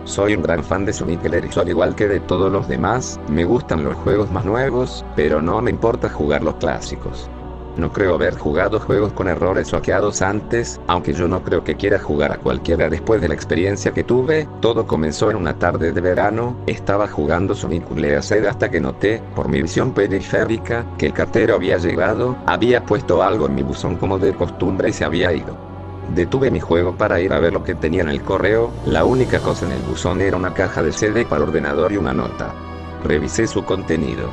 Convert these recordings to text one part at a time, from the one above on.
Soy un gran fan de Sonic el Hedgehog, al igual que de todos los demás. Me gustan los juegos más nuevos, pero no me importa jugar los clásicos. No creo haber jugado juegos con errores o hackeados antes, aunque yo no creo que quiera jugar a cualquiera después de la experiencia que tuve. Todo comenzó en una tarde de verano. Estaba jugando Sonic Unleashed hasta que noté, por mi visión periférica, que el cartero había llegado, había puesto algo en mi buzón como de costumbre y se había ido. Detuve mi juego para ir a ver lo que tenía en el correo. La única cosa en el buzón era una caja de CD para ordenador y una nota. Revisé su contenido.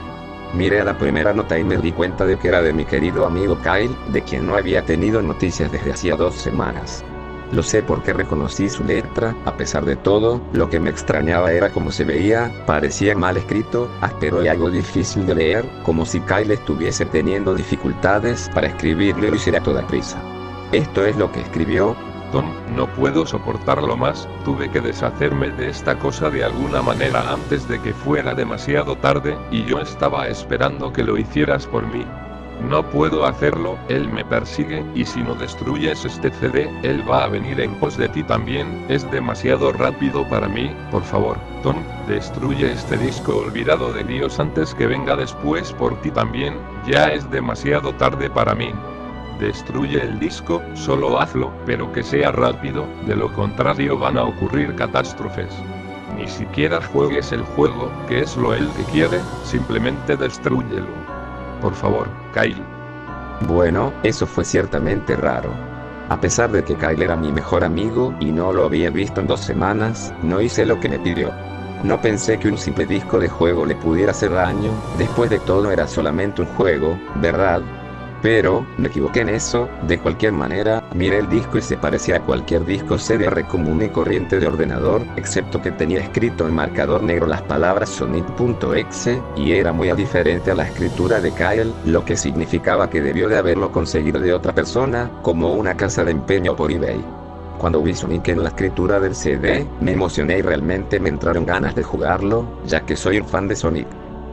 Miré a la primera nota y me di cuenta de que era de mi querido amigo Kyle, de quien no había tenido noticias desde hacía 2 semanas. Lo sé porque reconocí su letra. A pesar de todo, lo que me extrañaba era cómo se veía. Parecía mal escrito, áspero y algo difícil de leer, como si Kyle estuviese teniendo dificultades para escribirlo y lo hiciera a toda prisa. Esto es lo que escribió. Tom, no puedo soportarlo más, tuve que deshacerme de esta cosa de alguna manera antes de que fuera demasiado tarde, y yo estaba esperando que lo hicieras por mí. No puedo hacerlo, él me persigue, y si no destruyes este CD, él va a venir en pos de ti también. Es demasiado rápido para mí. Por favor, Tom, destruye este disco olvidado de Dios antes que venga después por ti también. Ya es demasiado tarde para mí. Destruye el disco, solo hazlo, pero que sea rápido, de lo contrario van a ocurrir catástrofes. Ni siquiera juegues el juego, que es lo él que quiere, simplemente destrúyelo. Por favor, Kyle. Bueno, eso fue ciertamente raro. A pesar de que Kyle era mi mejor amigo y no lo había visto en 2 semanas, no hice lo que me pidió. No pensé que un simple disco de juego le pudiera hacer daño. Después de todo era solamente un juego, ¿verdad? Pero, me equivoqué en eso. De cualquier manera, miré el disco y se parecía a cualquier disco CD-R común y corriente de ordenador, excepto que tenía escrito en marcador negro las palabras Sonic.exe, y era muy diferente a la escritura de Kyle, lo que significaba que debió de haberlo conseguido de otra persona, como una casa de empeño por eBay. Cuando vi Sonic en la escritura del CD, me emocioné y realmente me entraron ganas de jugarlo, ya que soy un fan de Sonic.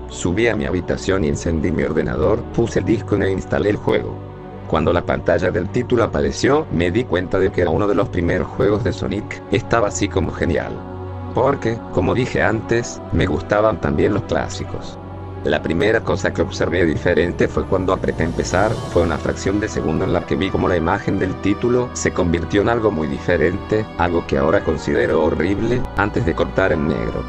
Subí a mi habitación y encendí mi ordenador, puse el disco e instalé el juego. Cuando la pantalla del título apareció, me di cuenta de que era uno de los primeros juegos de Sonic. Estaba así como genial. Porque, como dije antes, me gustaban también los clásicos. La primera cosa que observé diferente fue cuando apreté empezar. Fue una fracción de segundo en la que vi como la imagen del título se convirtió en algo muy diferente, algo que ahora considero horrible, antes de cortar en negro.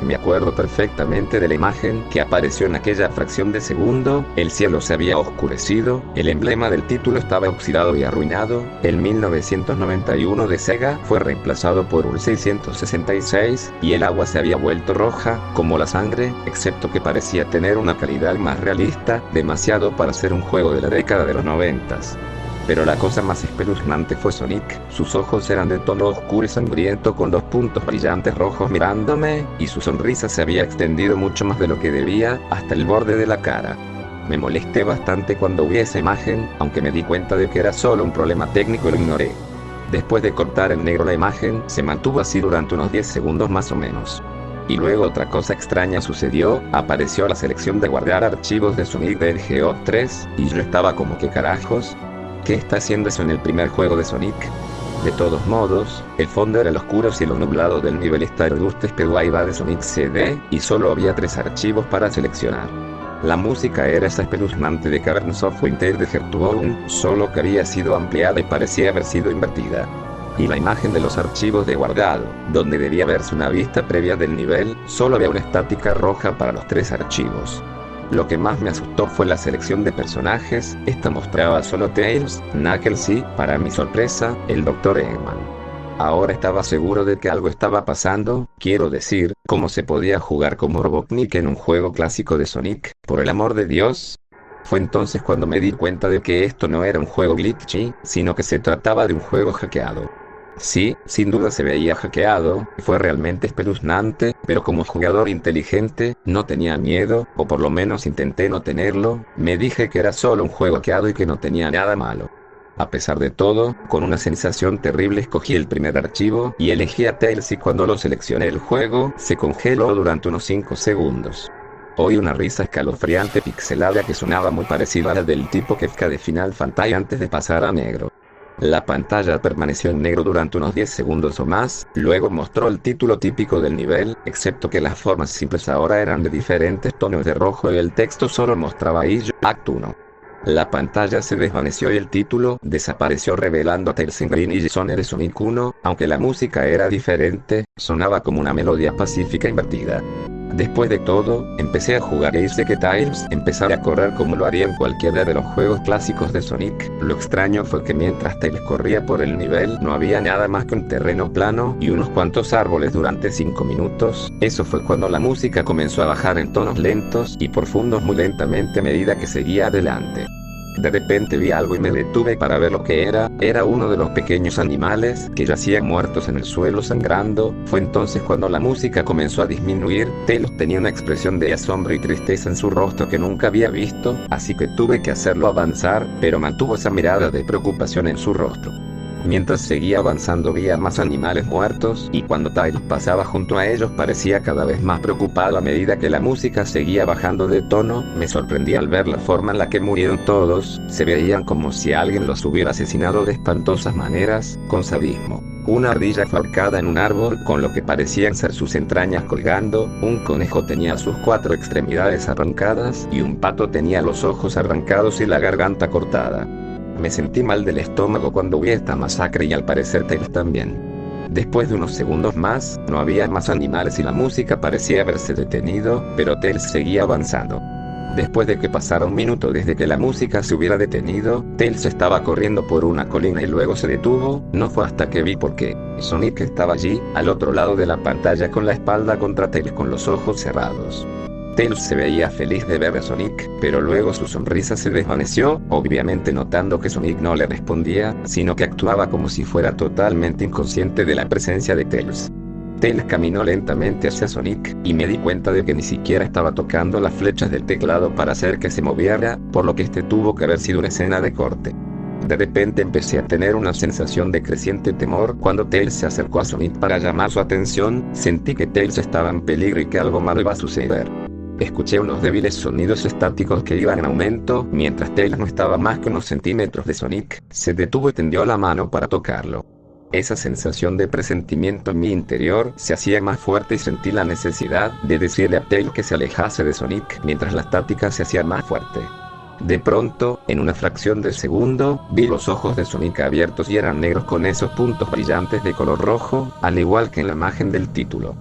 Me acuerdo perfectamente de la imagen que apareció en aquella fracción de segundo. El cielo se había oscurecido, el emblema del título estaba oxidado y arruinado, el 1991 de Sega fue reemplazado por un 666, y el agua se había vuelto roja, como la sangre, excepto que parecía tener una calidad más realista, demasiado para ser un juego de la década de los 90s. Pero la cosa más espeluznante fue Sonic. Sus ojos eran de tono oscuro y sangriento con 2 puntos brillantes rojos mirándome, y su sonrisa se había extendido mucho más de lo que debía, hasta el borde de la cara. Me molesté bastante cuando vi esa imagen, aunque me di cuenta de que era solo un problema técnico y lo ignoré. Después de cortar en negro la imagen, se mantuvo así durante unos 10 segundos más o menos. Y luego otra cosa extraña sucedió, apareció la selección de guardar archivos de Sonic the Hedgehog 3, y yo estaba como ¿qué carajos? ¿Qué está haciendo eso en el primer juego de Sonic? De todos modos, el fondo era el oscuro cielo nublado del nivel Stardust Speedway de Sonic CD, y solo había 3 archivos para seleccionar. La música era esa espeluznante de Caverns of Winter de Hearthstone, solo que había sido ampliada y parecía haber sido invertida. Y la imagen de los archivos de guardado, donde debía verse una vista previa del nivel, solo había una estática roja para los 3 archivos. Lo que más me asustó fue la selección de personajes. Esta mostraba solo Tails, Knuckles y, para mi sorpresa, el Dr. Eggman. Ahora estaba seguro de que algo estaba pasando, quiero decir, ¿cómo se podía jugar como Robotnik en un juego clásico de Sonic, por el amor de Dios? Fue entonces cuando me di cuenta de que esto no era un juego glitchy, sino que se trataba de un juego hackeado. Sí, sin duda se veía hackeado, fue realmente espeluznante, pero como jugador inteligente, no tenía miedo, o por lo menos intenté no tenerlo, me dije que era solo un juego hackeado y que no tenía nada malo. A pesar de todo, con una sensación terrible escogí el primer archivo y elegí a Tails y cuando lo seleccioné el juego, se congeló durante unos 5 segundos. Oí una risa escalofriante pixelada que sonaba muy parecida a la del tipo Kefka de Final Fantasy antes de pasar a negro. La pantalla permaneció en negro durante unos 10 segundos o más, luego mostró el título típico del nivel, excepto que las formas simples ahora eran de diferentes tonos de rojo y el texto solo mostraba Illo, Act 1. La pantalla se desvaneció y el título desapareció revelando a Tails en Green y Jason de Sonic 1, aunque la música era diferente, sonaba como una melodía pacífica invertida. Después de todo, empecé a jugar e hice que Tails empezara a correr como lo haría en cualquiera de los juegos clásicos de Sonic. Lo extraño fue que mientras Tails corría por el nivel no había nada más que un terreno plano y unos cuantos árboles durante 5 minutos. Eso fue cuando la música comenzó a bajar en tonos lentos y profundos muy lentamente a medida que seguía adelante. De repente vi algo y me detuve para ver lo que era uno de los pequeños animales que yacían muertos en el suelo sangrando. Fue entonces cuando la música comenzó a disminuir. Tails tenía una expresión de asombro y tristeza en su rostro que nunca había visto, así que tuve que hacerlo avanzar, pero mantuvo esa mirada de preocupación en su rostro. Mientras seguía avanzando vi a más animales muertos, y cuando Tails pasaba junto a ellos parecía cada vez más preocupado a medida que la música seguía bajando de tono. Me sorprendí al ver la forma en la que murieron todos, se veían como si alguien los hubiera asesinado de espantosas maneras, con sadismo. Una ardilla fue ahorcada en un árbol con lo que parecían ser sus entrañas colgando, un conejo tenía sus 4 extremidades arrancadas, y un pato tenía los ojos arrancados y la garganta cortada. Me sentí mal del estómago cuando vi esta masacre y al parecer Tails también. Después de unos segundos más, no había más animales y la música parecía haberse detenido, pero Tails seguía avanzando. Después de que pasara un minuto desde que la música se hubiera detenido, Tails estaba corriendo por una colina y luego se detuvo. No fue hasta que vi por qué. Sonic estaba allí, al otro lado de la pantalla con la espalda contra Tails con los ojos cerrados. Tails se veía feliz de ver a Sonic, pero luego su sonrisa se desvaneció, obviamente notando que Sonic no le respondía, sino que actuaba como si fuera totalmente inconsciente de la presencia de Tails. Tails caminó lentamente hacia Sonic, y me di cuenta de que ni siquiera estaba tocando las flechas del teclado para hacer que se moviera, por lo que este tuvo que haber sido una escena de corte. De repente empecé a tener una sensación de creciente temor. Cuando Tails se acercó a Sonic para llamar su atención, sentí que Tails estaba en peligro y que algo malo iba a suceder. Escuché unos débiles sonidos estáticos que iban en aumento, mientras Tails no estaba más que unos centímetros de Sonic, se detuvo y tendió la mano para tocarlo. Esa sensación de presentimiento en mi interior se hacía más fuerte y sentí la necesidad de decirle a Tails que se alejase de Sonic mientras la estática se hacía más fuerte. De pronto, en una fracción de segundo, vi los ojos de Sonic abiertos y eran negros con esos puntos brillantes de color rojo, al igual que en la imagen del título.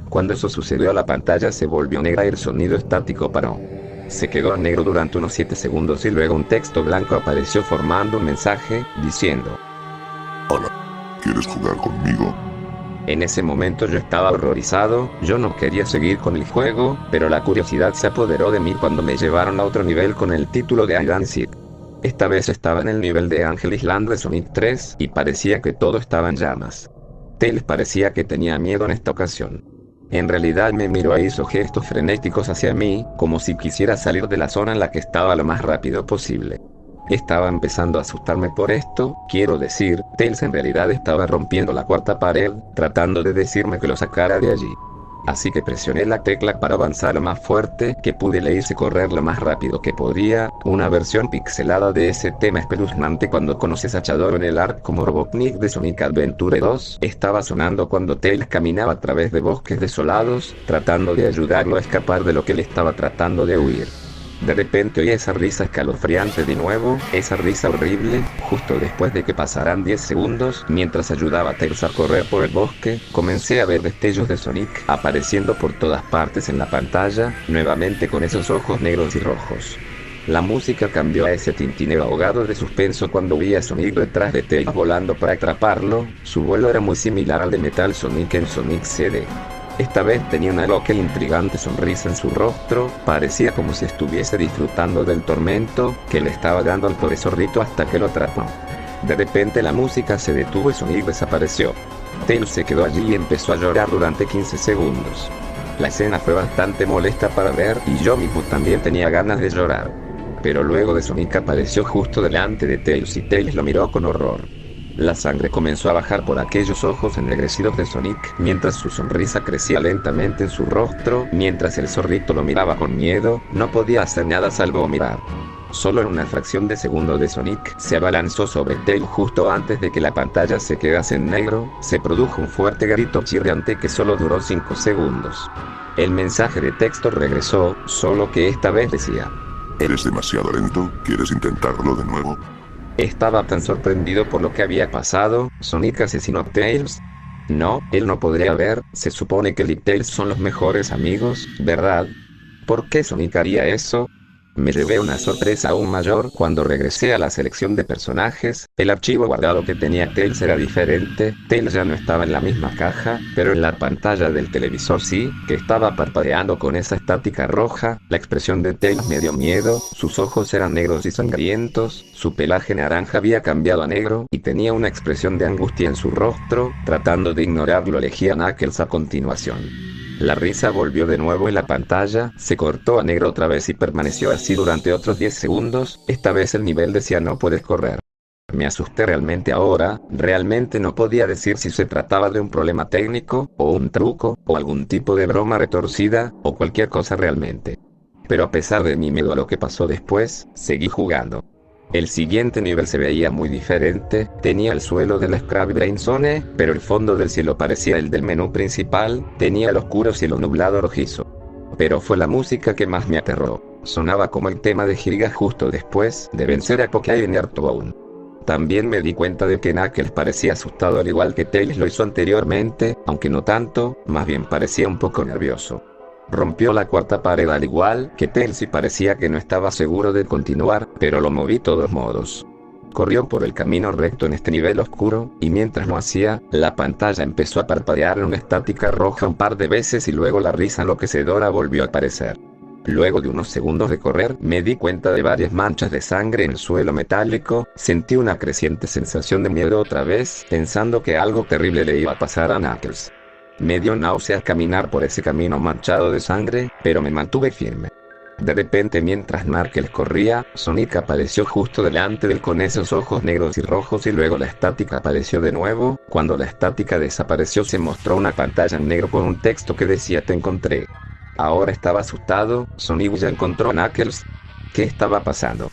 Cuando eso sucedió la pantalla se volvió negra y el sonido estático paró. Se quedó negro durante unos 7 segundos y luego un texto blanco apareció formando un mensaje, diciendo: Hola, ¿quieres jugar conmigo? En ese momento yo estaba horrorizado, yo no quería seguir con el juego, pero la curiosidad se apoderó de mí cuando me llevaron a otro nivel con el título de I Dance It. Esta vez estaba en el nivel de Angel Island de Sonic 3, y parecía que todo estaba en llamas. Tails parecía que tenía miedo en esta ocasión. En realidad me miró e hizo gestos frenéticos hacia mí, como si quisiera salir de la zona en la que estaba lo más rápido posible. Estaba empezando a asustarme por esto, quiero decir, Tails en realidad estaba rompiendo la cuarta pared, tratando de decirme que lo sacara de allí. Así que presioné la tecla para avanzar lo más fuerte que pude y le hice correr lo más rápido que podía. Una versión pixelada de ese tema espeluznante cuando conoces a Chadoro en el arc como Robotnik de Sonic Adventure 2 estaba sonando cuando Tails caminaba a través de bosques desolados, tratando de ayudarlo a escapar de lo que él estaba tratando de huir. De repente oí esa risa escalofriante de nuevo, esa risa horrible, justo después de que pasaran 10 segundos, mientras ayudaba a Tails a correr por el bosque, comencé a ver destellos de Sonic apareciendo por todas partes en la pantalla, nuevamente con esos ojos negros y rojos. La música cambió a ese tintineo ahogado de suspenso cuando vi a Sonic detrás de Tails volando para atraparlo. Su vuelo era muy similar al de Metal Sonic en Sonic CD. Esta vez tenía una loca e intrigante sonrisa en su rostro, parecía como si estuviese disfrutando del tormento que le estaba dando al pobre zorrito hasta que lo atrapó. De repente la música se detuvo y Sonic desapareció. Tails se quedó allí y empezó a llorar durante 15 segundos. La escena fue bastante molesta para ver y yo mismo también tenía ganas de llorar. Pero luego de Sonic apareció justo delante de Tails y Tails lo miró con horror. La sangre comenzó a bajar por aquellos ojos ennegrecidos de Sonic, mientras su sonrisa crecía lentamente en su rostro. Mientras el zorrito lo miraba con miedo, no podía hacer nada salvo mirar. Solo en una fracción de segundo de Sonic se abalanzó sobre Tails justo antes de que la pantalla se quedase en negro. Se produjo un fuerte grito chirriante que solo duró 5 segundos. El mensaje de texto regresó, solo que esta vez decía: Eres demasiado lento, ¿quieres intentarlo de nuevo? Estaba tan sorprendido por lo que había pasado. ¿Sonic asesinó a Tails? No, él no podría haber. Se supone que él y Tails son los mejores amigos, ¿verdad? ¿Por qué Sonic haría eso? Me llevé una sorpresa aún mayor cuando regresé a la selección de personajes. El archivo guardado que tenía Tails era diferente. Tails ya no estaba en la misma caja, pero en la pantalla del televisor sí, que estaba parpadeando con esa estática roja. La expresión de Tails me dio miedo. Sus ojos eran negros y sangrientos, su pelaje naranja había cambiado a negro y tenía una expresión de angustia en su rostro. Tratando de ignorarlo, elegí a Knuckles a continuación. La risa volvió de nuevo en la pantalla, se cortó a negro otra vez y permaneció así durante otros 10 segundos, esta vez el nivel decía no puedes correr. Me asusté realmente ahora, realmente no podía decir si se trataba de un problema técnico, o un truco, o algún tipo de broma retorcida, o cualquier cosa realmente. Pero a pesar de mi miedo a lo que pasó después, seguí jugando. El siguiente nivel se veía muy diferente, tenía el suelo de la Scrabble Brain Zone, pero el fondo del cielo parecía el del menú principal, tenía el oscuro cielo nublado rojizo. Pero fue la música que más me aterró, sonaba como el tema de Giga justo después de vencer a Poké en Earthbound. También me di cuenta de que Knuckles parecía asustado al igual que Tails lo hizo anteriormente, aunque no tanto, más bien parecía un poco nervioso. Rompió la cuarta pared al igual que Tails y parecía que no estaba seguro de continuar, pero lo moví de todos modos. Corrió por el camino recto en este nivel oscuro, y mientras lo hacía, la pantalla empezó a parpadear en una estática roja un par de veces y luego la risa enloquecedora volvió a aparecer. Luego de unos segundos de correr, me di cuenta de varias manchas de sangre en el suelo metálico, sentí una creciente sensación de miedo otra vez, pensando que algo terrible le iba a pasar a Knuckles. Me dio náuseas caminar por ese camino manchado de sangre, pero me mantuve firme. De repente mientras Knuckles corría, Sonic apareció justo delante de él con esos ojos negros y rojos y luego la estática apareció de nuevo. Cuando la estática desapareció se mostró una pantalla en negro con un texto que decía te encontré. Ahora estaba asustado, Sonic ya encontró a Knuckles. ¿Qué estaba pasando?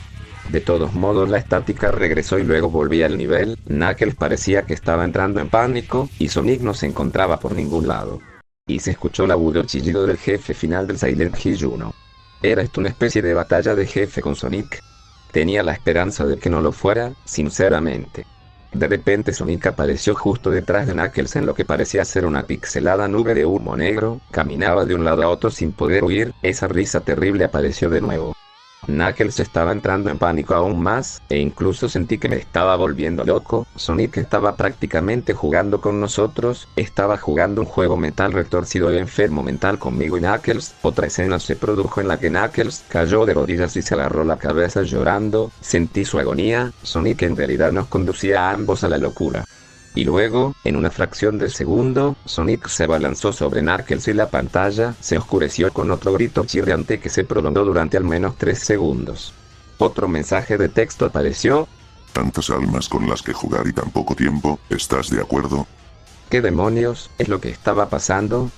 De todos modos la estática regresó y luego volvía al nivel. Knuckles parecía que estaba entrando en pánico, y Sonic no se encontraba por ningún lado. Y se escuchó el agudo chillido del jefe final del Silent Hill 1. ¿Era esto una especie de batalla de jefe con Sonic? Tenía la esperanza de que no lo fuera, sinceramente. De repente Sonic apareció justo detrás de Knuckles en lo que parecía ser una pixelada nube de humo negro, caminaba de un lado a otro sin poder huir, esa risa terrible apareció de nuevo. Knuckles estaba entrando en pánico aún más, e incluso sentí que me estaba volviendo loco. Sonic estaba prácticamente jugando con nosotros, estaba jugando un juego mental retorcido y enfermo mental conmigo y Knuckles. Otra escena se produjo en la que Knuckles cayó de rodillas y se agarró la cabeza llorando, sentí su agonía. Sonic en realidad nos conducía a ambos a la locura. Y luego, en una fracción de segundo, Sonic se abalanzó sobre Knuckles y la pantalla se oscureció con otro grito chirriante que se prolongó durante al menos 3 segundos. Otro mensaje de texto apareció. Tantas almas con las que jugar y tan poco tiempo, ¿estás de acuerdo? ¿Qué demonios es lo que estaba pasando?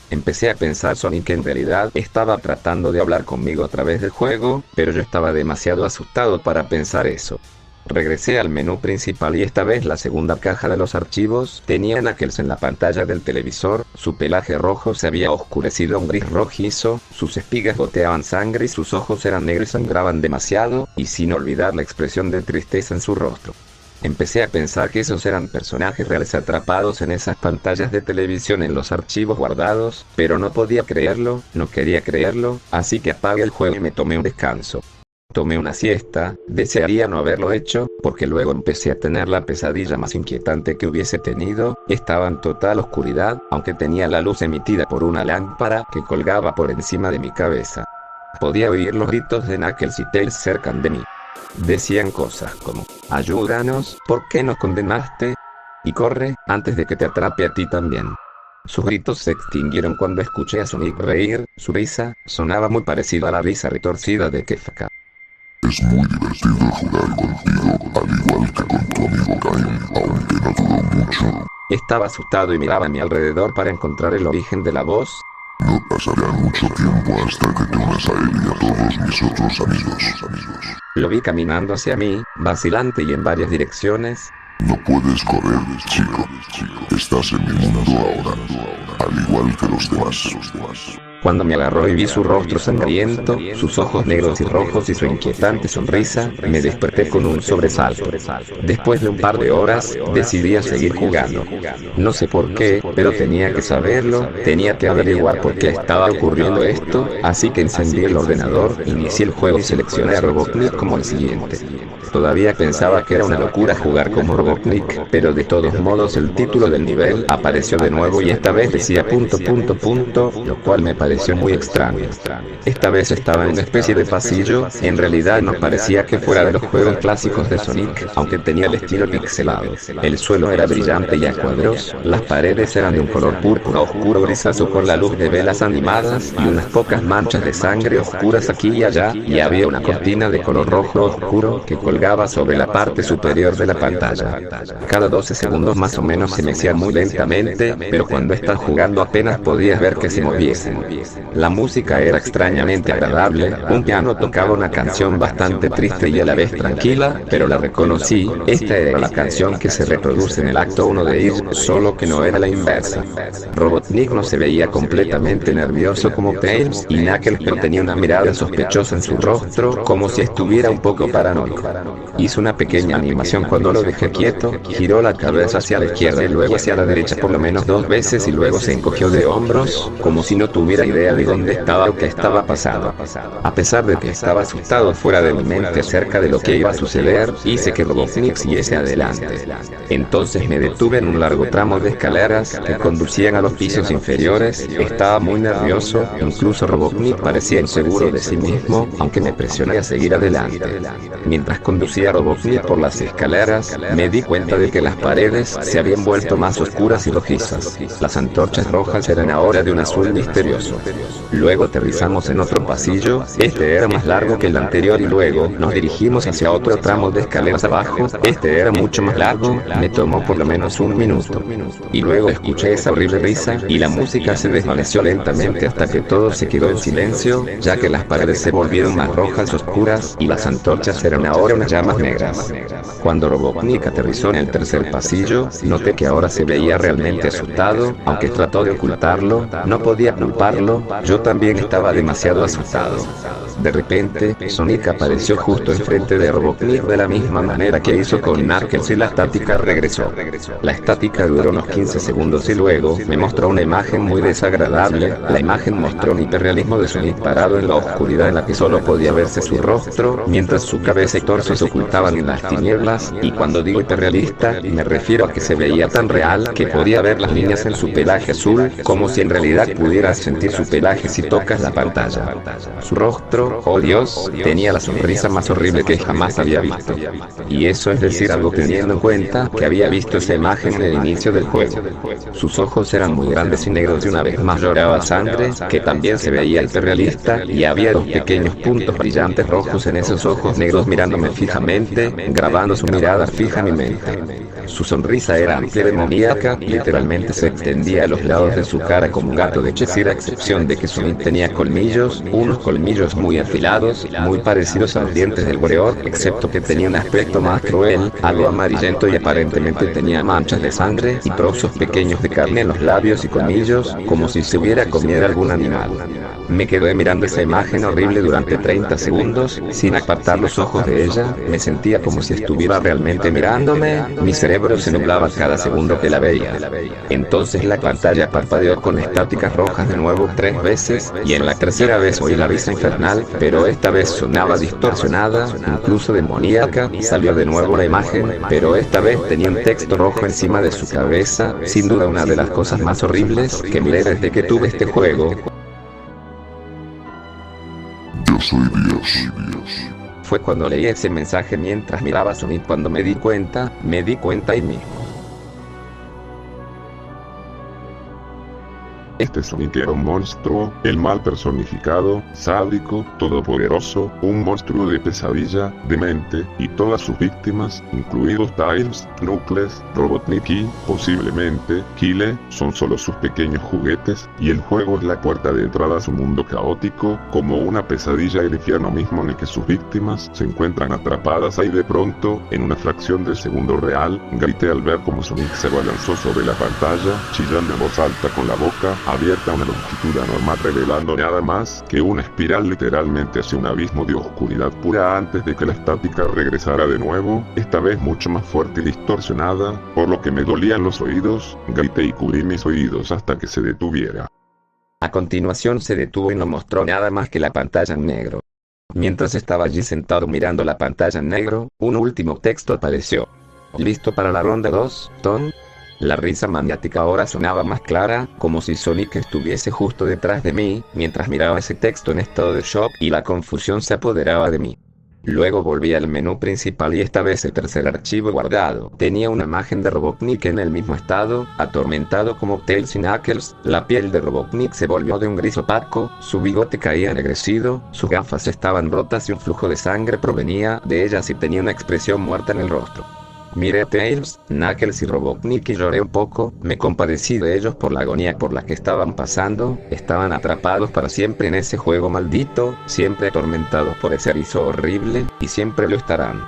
Empecé a pensar Sonic en realidad estaba tratando de hablar conmigo a través del juego, pero yo estaba demasiado asustado para pensar eso. Regresé al menú principal y esta vez la segunda caja de los archivos tenía a Knuckles en la pantalla del televisor, su pelaje rojo se había oscurecido a un gris rojizo, sus espigas goteaban sangre y sus ojos eran negros y sangraban demasiado, y sin olvidar la expresión de tristeza en su rostro. Empecé a pensar que esos eran personajes reales atrapados en esas pantallas de televisión en los archivos guardados, pero no podía creerlo, no quería creerlo, así que apagué el juego y me tomé un descanso. Tomé una siesta, desearía no haberlo hecho, porque luego empecé a tener la pesadilla más inquietante que hubiese tenido. Estaba en total oscuridad, aunque tenía la luz emitida por una lámpara que colgaba por encima de mi cabeza. Podía oír los gritos de Knuckles y Tails cerca de mí. Decían cosas como: ayúdanos, ¿por qué nos condenaste? Y corre, antes de que te atrape a ti también. Sus gritos se extinguieron cuando escuché a Sonic reír. Su risa sonaba muy parecida a la risa retorcida de Kefka. Es muy divertido jugar contigo, al igual que con tu amigo Cain, aunque no duró mucho. Estaba asustado y miraba a mi alrededor para encontrar el origen de la voz. No pasará mucho tiempo hasta que te unas a él y a todos mis otros amigos. Lo vi caminando hacia mí, vacilante y en varias direcciones. No puedes correr, chico. Estás en mi mundo ahora, al igual que los demás. Cuando me agarró y vi su rostro sangriento, sus ojos negros y rojos y su inquietante sonrisa, me desperté con un sobresalto. Después de un par de horas, decidí a seguir jugando. No sé por qué, pero tenía que saberlo, tenía que averiguar por qué estaba ocurriendo esto, así que encendí el ordenador, inicié el juego y seleccioné a Robotnik como el siguiente. Todavía pensaba que era una locura jugar como Robotnik, pero de todos modos el título del nivel apareció de nuevo y esta vez decía ... lo cual me pareció muy extraño. Esta vez estaba en una especie de pasillo, en realidad no parecía que fuera de los juegos clásicos de Sonic, aunque tenía el estilo pixelado. El suelo era brillante y a cuadros, las paredes eran de un color púrpura oscuro grisáceo con la luz de velas animadas y unas pocas manchas de sangre oscuras aquí y allá, y había una cortina de color rojo oscuro que colgaba sobre la parte superior de la pantalla. Cada 12 segundos más o menos se mecía muy lentamente, pero cuando estás jugando apenas podías ver que se moviesen. La música era extrañamente agradable, un piano tocaba una canción bastante triste y a la vez tranquila, pero la reconocí. Esta era la canción que se reproduce en el acto 1 de It, solo que no era la inversa. Robotnik no se veía completamente nervioso como Tails y Knuckles, pero tenía una mirada sospechosa en su rostro, como si estuviera un poco paranoico. Hizo una pequeña animación cuando lo dejé quieto, giró la cabeza hacia la izquierda y luego hacia la derecha por lo menos 2 veces y luego se encogió de hombros, como si no tuviera idea de dónde estaba o qué estaba pasando. A pesar de que estaba asustado fuera de mi mente acerca de lo que iba a suceder, hice que Robotnik siguiese adelante. Entonces me detuve en un largo tramo de escaleras que conducían a los pisos inferiores. Estaba muy nervioso, incluso Robotnik parecía inseguro de sí mismo, aunque me presioné a seguir adelante. Mientras conducía a Robotnik por las escaleras, me di cuenta de que las paredes se habían vuelto más oscuras y rojizas. Las antorchas rojas eran ahora de un azul misterioso. Luego aterrizamos en otro pasillo, este era más largo que el anterior y luego nos dirigimos hacia otro tramo de escaleras abajo, este era mucho más largo, me tomó por lo menos 1 minuto. Y luego escuché esa horrible risa y la música se desvaneció lentamente hasta que todo se quedó en silencio, ya que las paredes se volvieron más rojas oscuras y las antorchas eran ahora unas llamas negras. Cuando Robotnik aterrizó en el tercer pasillo, noté que ahora se veía realmente asustado, aunque trató de ocultarlo, no podía culparlo, yo también estaba demasiado asustado. De repente, Sonic apareció justo enfrente de Robotnik de la misma manera que hizo con Knuckles y la estática regresó. La estática duró unos 15 segundos y luego me mostró una imagen muy desagradable. La imagen mostró un hiperrealismo de Sonic parado en la oscuridad en la que solo podía verse su rostro, mientras su cabeza y torso se ocultaban en las tinieblas, y cuando digo hiperrealista, me refiero a que se veía tan real que podía ver las líneas en su pelaje azul, como si en realidad pudieras sentir su pelaje si tocas la pantalla. Su rostro, oh Dios, tenía la sonrisa más horrible que jamás había visto. Y eso es decir algo teniendo en cuenta que había visto esa imagen en el inicio del juego. Sus ojos eran muy grandes y negros y una vez más lloraba sangre, que también se veía hiperrealista, y había 2 pequeños puntos brillantes rojos en esos ojos negros mirándome fijamente, grabando su mirada fija en mi mente. Su sonrisa era amplia y demoníaca, literalmente se extendía a los lados de su cara como un gato de Cheshire, a excepción de que Sonic tenía colmillos, unos colmillos muy afilados, muy parecidos a los dientes del Warrior, excepto que tenía un aspecto más cruel, algo amarillento y aparentemente tenía manchas de sangre y trozos pequeños de carne en los labios y colmillos, como si se hubiera comido algún animal. Me quedé mirando esa imagen horrible durante 30 segundos, sin apartar los ojos de ella, me sentía como si estuviera realmente mirándome, mi cerebro se nublaba cada segundo que la veía. Entonces la pantalla parpadeó con estáticas rojas de nuevo 3 veces, y en la tercera vez oí la risa infernal, pero esta vez sonaba distorsionada, incluso demoníaca. Salió de nuevo la imagen, pero esta vez tenía un texto rojo encima de su cabeza, sin duda una de las cosas más horribles que miré desde que tuve este juego. Yo soy Dios. Fue cuando leí ese mensaje mientras miraba a Sonic cuando me di cuenta ahí mismo. Este Sonic era un monstruo, el mal personificado, sádico, todopoderoso, un monstruo de pesadilla, demente, y todas sus víctimas, incluidos Tails, Knuckles, Robotnik y, posiblemente, Kyle, son solo sus pequeños juguetes, y el juego es la puerta de entrada a su mundo caótico, como una pesadilla el infierno mismo en el que sus víctimas se encuentran atrapadas ahí de pronto, en una fracción de segundo real. Grité al ver cómo Sonic se abalanzó sobre la pantalla, chillando en voz alta con la boca abierta a una longitud anormal, revelando nada más que una espiral literalmente hacia un abismo de oscuridad pura antes de que la estática regresara de nuevo, esta vez mucho más fuerte y distorsionada, por lo que me dolían los oídos. Grité y cubrí mis oídos hasta que se detuviera. A continuación se detuvo y no mostró nada más que la pantalla en negro. Mientras estaba allí sentado mirando la pantalla en negro, un último texto apareció. ¿Listo para la ronda 2, Tom? La risa maniática ahora sonaba más clara, como si Sonic estuviese justo detrás de mí, mientras miraba ese texto en estado de shock y la confusión se apoderaba de mí. Luego volví al menú principal y esta vez el tercer archivo guardado tenía una imagen de Robotnik en el mismo estado, atormentado como Tails y Knuckles. La piel de Robotnik se volvió de un gris opaco, su bigote caía ennegrecido, sus gafas estaban rotas y un flujo de sangre provenía de ellas y tenía una expresión muerta en el rostro. Miré a Tails, Knuckles y Robotnik y lloré un poco. Me compadecí de ellos por la agonía por la que estaban pasando. Estaban atrapados para siempre en ese juego maldito, siempre atormentados por ese erizo horrible, y siempre lo estarán.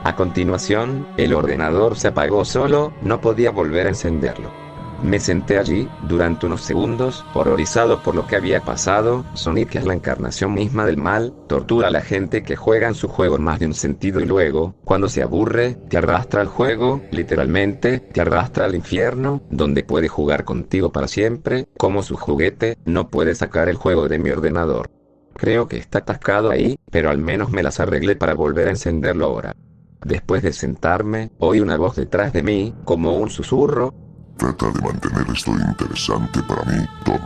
A continuación, el ordenador se apagó solo, no podía volver a encenderlo. Me senté allí, durante unos segundos, horrorizado por lo que había pasado. Sonic es la encarnación misma del mal, tortura a la gente que juega en su juego en más de un sentido y luego, cuando se aburre, te arrastra al juego, literalmente, te arrastra al infierno, donde puede jugar contigo para siempre, como su juguete. No puede sacar el juego de mi ordenador. Creo que está atascado ahí, pero al menos me las arreglé para volver a encenderlo ahora. Después de sentarme, oí una voz detrás de mí, como un susurro. Trata de mantener esto interesante para mí, Tom.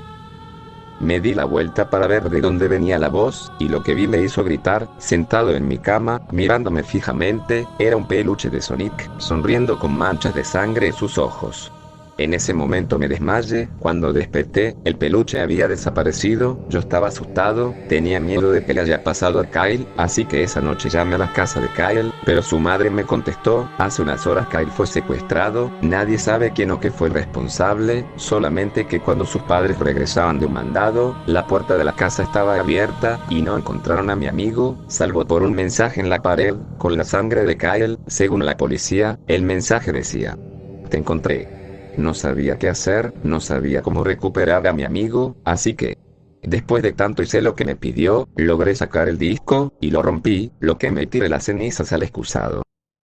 Me di la vuelta para ver de dónde venía la voz, y lo que vi me hizo gritar. Sentado en mi cama, mirándome fijamente, era un peluche de Sonic, sonriendo con manchas de sangre en sus ojos. En ese momento me desmayé. Cuando desperté, el peluche había desaparecido. Yo estaba asustado, tenía miedo de que le haya pasado a Kyle, así que esa noche llamé a la casa de Kyle, pero su madre me contestó: hace unas horas Kyle fue secuestrado, nadie sabe quién o qué fue el responsable, solamente que cuando sus padres regresaban de un mandado, la puerta de la casa estaba abierta, y no encontraron a mi amigo, salvo por un mensaje en la pared, con la sangre de Kyle. Según la policía, el mensaje decía: te encontré. No sabía qué hacer, no sabía cómo recuperar a mi amigo, así que, después de tanto hice lo que me pidió, logré sacar el disco, y lo rompí, lo que me tiré las cenizas al excusado,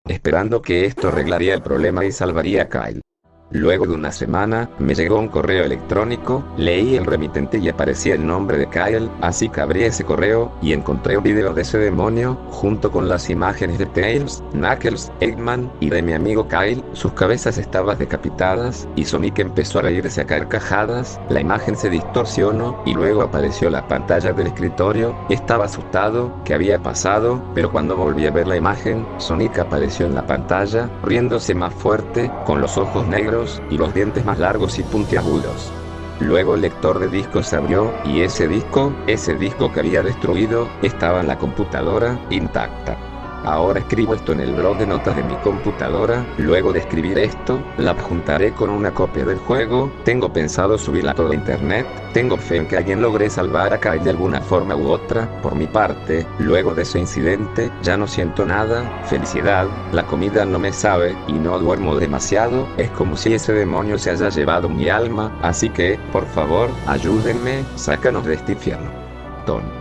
esperando que esto arreglaría el problema y salvaría a Kyle. Luego de una semana, me llegó un correo electrónico, leí el remitente y aparecía el nombre de Kyle, así que abrí ese correo, y encontré un video de ese demonio, junto con las imágenes de Tails, Knuckles, Eggman, y de mi amigo Kyle. Sus cabezas estaban decapitadas, y Sonic empezó a reírse a carcajadas. La imagen se distorsionó, y luego apareció la pantalla del escritorio. Estaba asustado, ¿qué había pasado? Pero cuando volví a ver la imagen, Sonic apareció en la pantalla, riéndose más fuerte, con los ojos negros, y los dientes más largos y puntiagudos. Luego el lector de discos se abrió, y ese disco que había destruido, estaba en la computadora, intacta. Ahora escribo esto en el blog de notas de mi computadora. Luego de escribir esto, la juntaré con una copia del juego. Tengo pensado subirla a toda internet. Tengo fe en que alguien logre salvar a Kyle de alguna forma u otra. Por mi parte, luego de ese incidente, ya no siento nada. Felicidad, la comida no me sabe, y no duermo demasiado. Es como si ese demonio se haya llevado mi alma. Así que, por favor, ayúdenme, sácanos de este infierno. Tom.